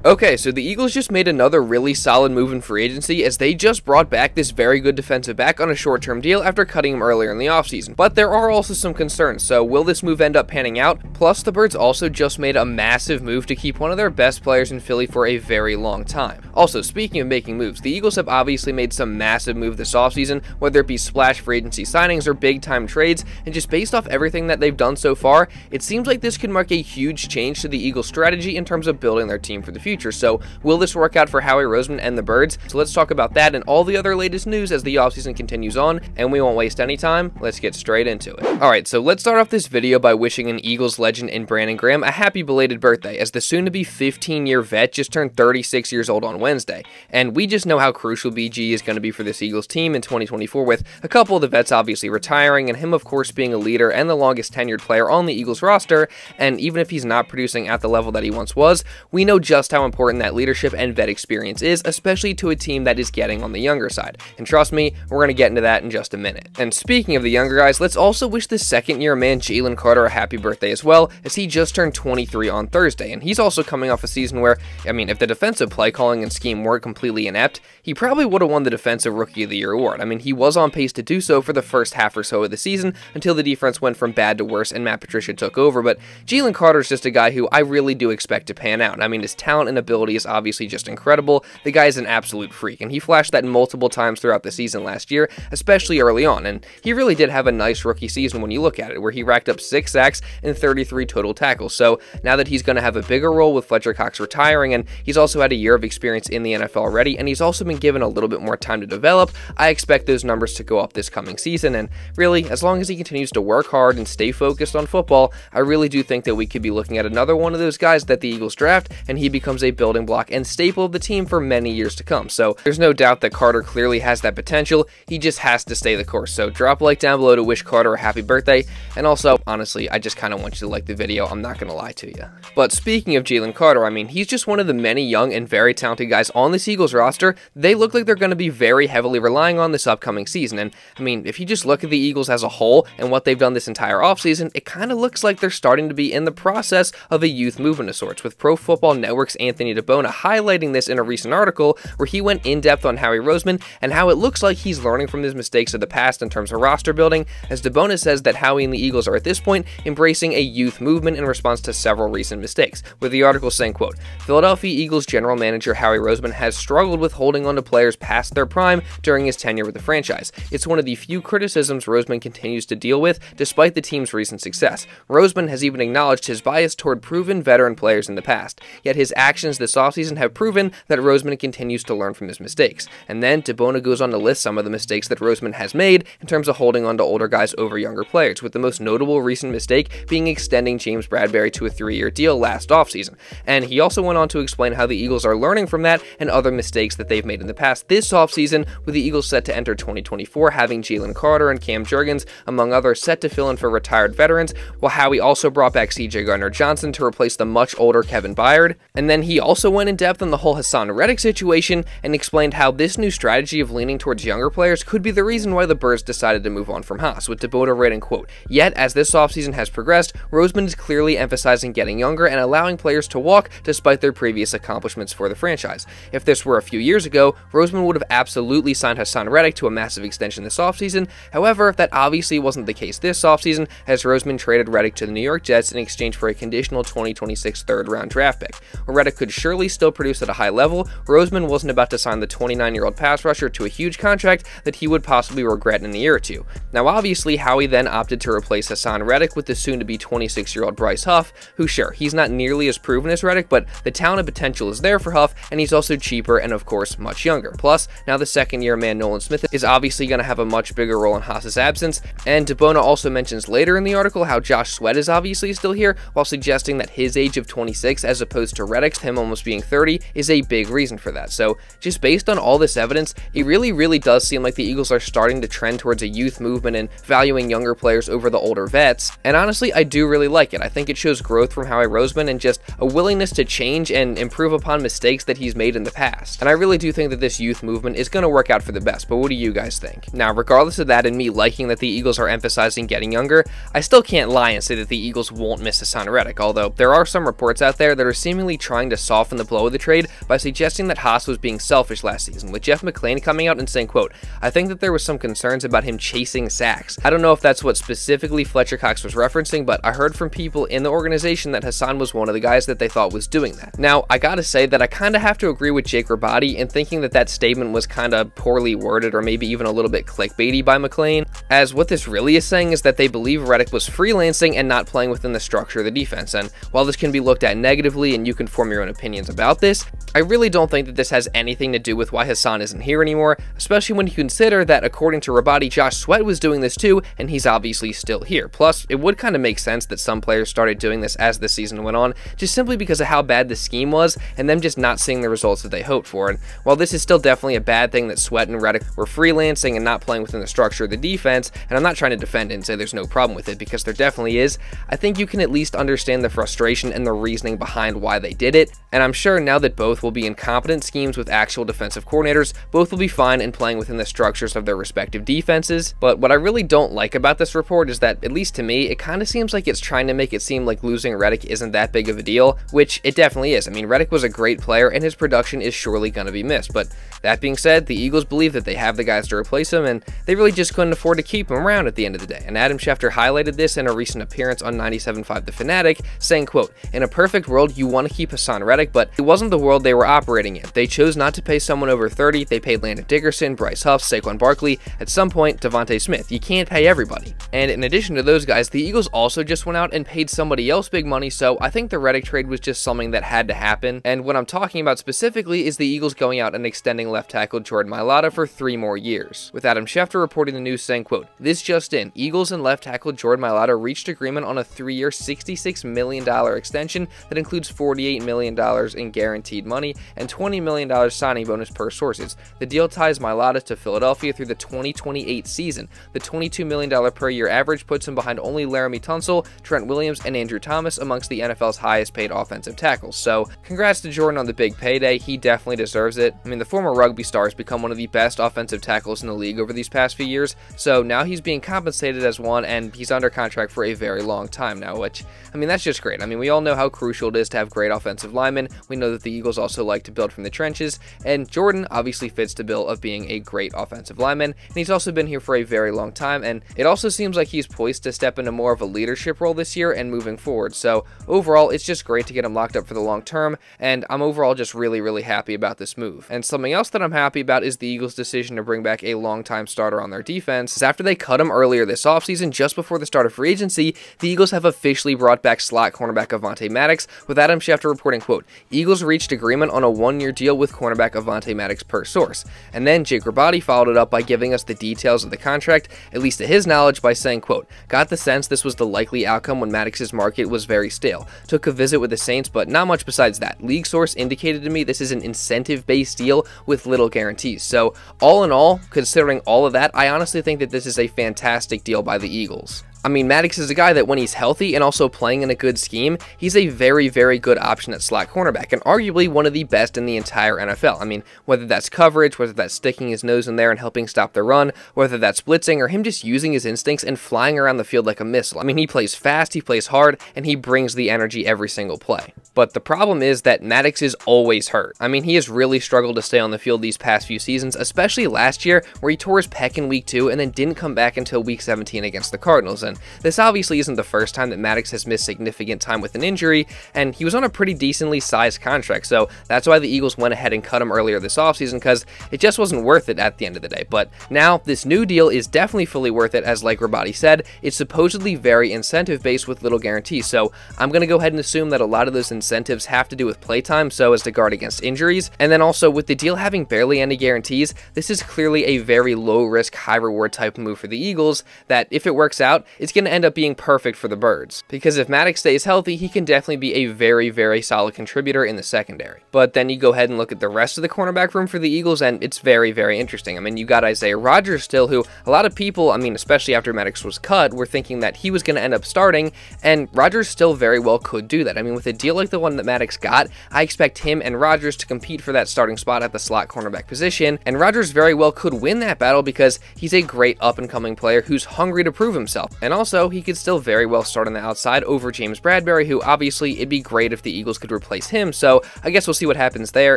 Okay, so the Eagles just made another really solid move in free agency as they just brought back this very good defensive back on a short-term deal after cutting him earlier in the offseason. But there are also some concerns, so will this move end up panning out? Plus, the Birds also just made a massive move to keep one of their best players in Philly for a very long time. Also, speaking of making moves, the Eagles have obviously made some massive moves this offseason, whether it be splash free agency signings or big-time trades, and just based off everything that they've done so far, it seems like this could mark a huge change to the Eagles' strategy in terms of building their team for the future. So will this work out for Howie Roseman and the Birds? So let's talk about that and all the other latest news as the offseason continues on, and we won't waste any time. Let's get straight into it. Alright, so let's start off this video by wishing an Eagles legend in Brandon Graham a happy belated birthday, as the soon-to-be 15-year vet just turned 36 years old on Wednesday. And we just know how crucial BG is going to be for this Eagles team in 2024, with a couple of the vets obviously retiring, and him of course being a leader and the longest tenured player on the Eagles roster. And even if he's not producing at the level that he once was, we know just how important that leadership and vet experience is, especially to a team that is getting on the younger side. And trust me, we're going to get into that in just a minute. And speaking of the younger guys, let's also wish the second-year man Jalen Carter a happy birthday as well, as he just turned 23 on Thursday. And he's also coming off a season where, I mean, if the defensive play calling and scheme weren't completely inept, he probably would have won the Defensive Rookie of the Year award. I mean, he was on pace to do so for the first half or so of the season until the defense went from bad to worse and Matt Patricia took over. But Jalen Carter is just a guy who I really do expect to pan out. I mean, his talent and ability is obviously just incredible. The guy is an absolute freak, and he flashed that multiple times throughout the season last year, especially early on. And he really did have a nice rookie season when you look at it, where he racked up 6 sacks and 33 total tackles. So now that he's going to have a bigger role with Fletcher Cox retiring, and he's also had a year of experience in the NFL already, and he's also been given a little bit more time to develop, I expect those numbers to go up this coming season. And really, as long as he continues to work hard and stay focused on football, I really do think that we could be looking at another one of those guys that the Eagles draft, and he becomes a building block and staple of the team for many years to come. So there's no doubt that Carter clearly has that potential. He just has to stay the course. So drop a like down below to wish Carter a happy birthday. And also, honestly, I just kind of want you to like the video. I'm not going to lie to you. But speaking of Jalen Carter, I mean, he's just one of the many young and very talented guys on this Eagles roster. They look like they're going to be very heavily relying on this upcoming season. And I mean, if you just look at the Eagles as a whole and what they've done this entire offseason, it kind of looks like they're starting to be in the process of a youth movement of sorts, with Pro Football Network's Anthony DeBona highlighting this in a recent article where he went in depth on Howie Roseman and how it looks like he's learning from his mistakes of the past in terms of roster building, as DeBona says that Howie and the Eagles are at this point embracing a youth movement in response to several recent mistakes, with the article saying, quote, Philadelphia Eagles general manager Howie Roseman has struggled with holding on to players past their prime during his tenure with the franchise. It's one of the few criticisms Roseman continues to deal with despite the team's recent success. Roseman has even acknowledged his bias toward proven veteran players in the past, yet his actions this offseason have proven that Roseman continues to learn from his mistakes. And then DeBona goes on to list some of the mistakes that Roseman has made in terms of holding on to older guys over younger players, with the most notable recent mistake being extending James Bradberry to a 3-year deal last offseason. And he also went on to explain how the Eagles are learning from that and other mistakes that they've made in the past this offseason, with the Eagles set to enter 2024 having Jalen Carter and Cam Jurgens, among others, set to fill in for retired veterans, while Howie also brought back CJ Gardner-Johnson to replace the much older Kevin Byard. And then he also went in depth on the whole Haason Reddick situation and explained how this new strategy of leaning towards younger players could be the reason why the Birds decided to move on from Haas, with DeBona writing, quote, Yet, as this offseason has progressed, Roseman is clearly emphasizing getting younger and allowing players to walk despite their previous accomplishments for the franchise. If this were a few years ago, Roseman would have absolutely signed Haason Reddick to a massive extension this offseason. However, that obviously wasn't the case this offseason, as Roseman traded Reddick to the New York Jets in exchange for a conditional 2026 third-round draft pick. While Reddick could surely still produce at a high level, Roseman wasn't about to sign the 29-year-old pass rusher to a huge contract that he would possibly regret in a year or two. Now, obviously, Howie then opted to replace Haason Reddick with the soon-to-be 26-year-old Bryce Huff, who, sure, he's not nearly as proven as Reddick, but the talent and potential is there for Huff, and he's also cheaper and, of course, much younger. Plus, now the second-year man Nolan Smith is obviously going to have a much bigger role in Haas's absence, and DeBona also mentions later in the article how Josh Sweat is obviously still here, while suggesting that his age of 26 as opposed to Reddick's, him almost being 30, is a big reason for that. So, just based on all this evidence, it really does seem like the Eagles are starting to trend towards a youth movement and valuing younger players over the older vets, and honestly, I do really like it. I think it shows growth from Howie Roseman and just a willingness to change and improve upon mistakes that he's made in the past. And I really do think that this youth movement is going to work out for the best, but what do you guys think? Now, regardless of that and me liking that the Eagles are emphasizing getting younger, I still can't lie and say that the Eagles won't miss Haason Reddick, although there are some reports out there that are seemingly trying trying to soften the blow of the trade by suggesting that Haas was being selfish last season, with Jeff McLane coming out and saying, quote, "I think that there was some concerns about him chasing sacks." I don't know if that's what specifically Fletcher Cox was referencing, but I heard from people in the organization that Haason was one of the guys that they thought was doing that. Now, I gotta say that I kind of have to agree with Jake Rabati in thinking that that statement was kind of poorly worded or maybe even a little bit clickbaity by McLane, as what this really is saying is that they believe Reddick was freelancing and not playing within the structure of the defense. And while this can be looked at negatively and you can form your own opinions about this, I really don't think that this has anything to do with why Haason isn't here anymore, especially when you consider that according to Rabati, Josh Sweat was doing this too, and he's obviously still here. Plus, it would kind of make sense that some players started doing this as the season went on, just simply because of how bad the scheme was and them just not seeing the results that they hoped for. And while this is still definitely a bad thing that Sweat and Reddick were freelancing and not playing within the structure of the defense, and I'm not trying to defend it and say there's no problem with it, because there definitely is, I think you can at least understand the frustration and the reasoning behind why they did it. And I'm sure now that both will be in competent schemes with actual defensive coordinators, both will be fine in playing within the structures of their respective defenses. But what I really don't like about this report is that, at least to me, it kind of seems like it's trying to make it seem like losing Reddick isn't that big of a deal, which it definitely is. I mean, Reddick was a great player and his production is surely going to be missed, but that being said, the Eagles believe that they have the guys to replace him, and they really just couldn't afford to keep him around at the end of the day. And Adam Schefter highlighted this in a recent appearance on 97.5 The Fanatic, saying, quote, "In a perfect world, you want to keep Haason Reddick, but it wasn't the world they were operating in. They chose not to pay someone over 30. They paid Landon Dickerson, Bryce Huff, Saquon Barkley, at some point, Devontae Smith. You can't pay everybody." And in addition to those guys, the Eagles also just went out and paid somebody else big money, so I think the Reddick trade was just something that had to happen. And what I'm talking about specifically is the Eagles going out and extending left tackle Jordan Mailata for 3 more years, with Adam Schefter reporting the news saying, quote, "This just in, Eagles and left tackle Jordan Mailata reached agreement on a 3-year $66 million extension that includes $48 million in guaranteed money and $20 million signing bonus per sources. The deal ties Mailata to Philadelphia through the 2028 season. The $22 million per year average puts him behind only Laramie Tunsil, Trent Williams, and Andrew Thomas amongst the NFL's highest paid offensive tackles. So congrats to Jordan on the big payday. He definitely deserves it. I mean, the former rugby star has become one of the best offensive tackles in the league over these past few years, so now he's being compensated as one, and he's under contract for a very long time now, which, I mean, that's just great. I mean, we all know how crucial it is to have great offensive linemen. We know that the Eagles also like to build from the trenches, and Jordan obviously fits the bill of being a great offensive lineman, and he's also been here for a very long time, and it also seems like he's poised to step into more of a leadership role this year and moving forward. So overall, it's just great to get him locked up for the long term, and I'm overall just really happy about this move. And something else that I'm happy about is the Eagles' decision to bring back a longtime starter on their defense, is after they cut him earlier this offseason, just before the start of free agency, the Eagles have officially brought back slot cornerback Avonte Maddox, with Adam Schefter reporting, quote, "Eagles reached agreement on a 1-year deal with cornerback Avonte Maddox per source." And then Jake Rabati followed it up by giving us the details of the contract, at least to his knowledge, by saying, quote, "Got the sense this was the likely outcome when Maddox's market was very stale. Took a visit with the Saints, but not much besides that. League source indicated to me this is an incentive-based deal with little guarantees." So all in all, considering all of that, I honestly think that this is a fantastic deal by the Eagles. I mean, Maddox is a guy that when he's healthy and also playing in a good scheme, he's a very good option at slot cornerback, and arguably one of the best in the entire NFL. I mean, whether that's coverage, whether that's sticking his nose in there and helping stop the run, whether that's blitzing, or him just using his instincts and flying around the field like a missile. I mean, he plays fast, he plays hard, and he brings the energy every single play. But the problem is that Maddox is always hurt. I mean, he has really struggled to stay on the field these past few seasons, especially last year, where he tore his pec in week 2 and then didn't come back until week 17 against the Cardinals. And this obviously isn't the first time that Maddox has missed significant time with an injury, and he was on a pretty decently sized contract, so that's why the Eagles went ahead and cut him earlier this offseason, because it just wasn't worth it at the end of the day. But now this new deal is definitely fully worth it, as like Rabati said, it's supposedly very incentive based with little guarantees, so I'm going to go ahead and assume that a lot of those incentives have to do with playtime so as to guard against injuries. And then also with the deal having barely any guarantees, this is clearly a very low risk, high reward type of move for the Eagles that, if it works out, it's going to end up being perfect for the Birds, because if Maddox stays healthy, he can definitely be a very solid contributor in the secondary. But then you go ahead and look at the rest of the cornerback room for the Eagles, and it's very interesting. I mean, you got Isaiah Rodgers still, who a lot of people, I mean, especially after Maddox was cut, were thinking that he was going to end up starting, and Rodgers still very well could do that. I mean, with a deal like the one that Maddox got, I expect him and Rodgers to compete for that starting spot at the slot cornerback position, and Rodgers very well could win that battle because he's a great up-and-coming player who's hungry to prove himself. And also, he could still very well start on the outside over James Bradberry, who obviously it'd be great if the Eagles could replace him, so I guess we'll see what happens there.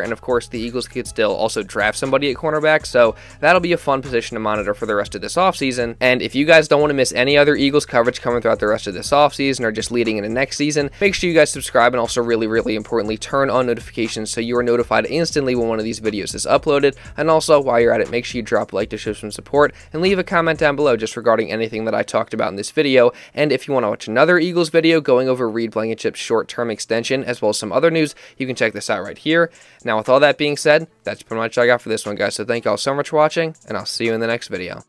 And of course, the Eagles could still also draft somebody at cornerback, so that'll be a fun position to monitor for the rest of this offseason. And if you guys don't want to miss any other Eagles coverage coming throughout the rest of this offseason or just leading into next season, make sure you guys subscribe, and also really importantly, turn on notifications so you are notified instantly when one of these videos is uploaded. And also, while you're at it, make sure you drop a like to show some support and leave a comment down below just regarding anything that I talked about in this video. And if you want to watch another Eagles video going over Reed Blankenship's short-term extension as well as some other news, you can check this out right here. Now, with all that being said, that's pretty much all I got for this one, guys. So thank you all so much for watching, and I'll see you in the next video.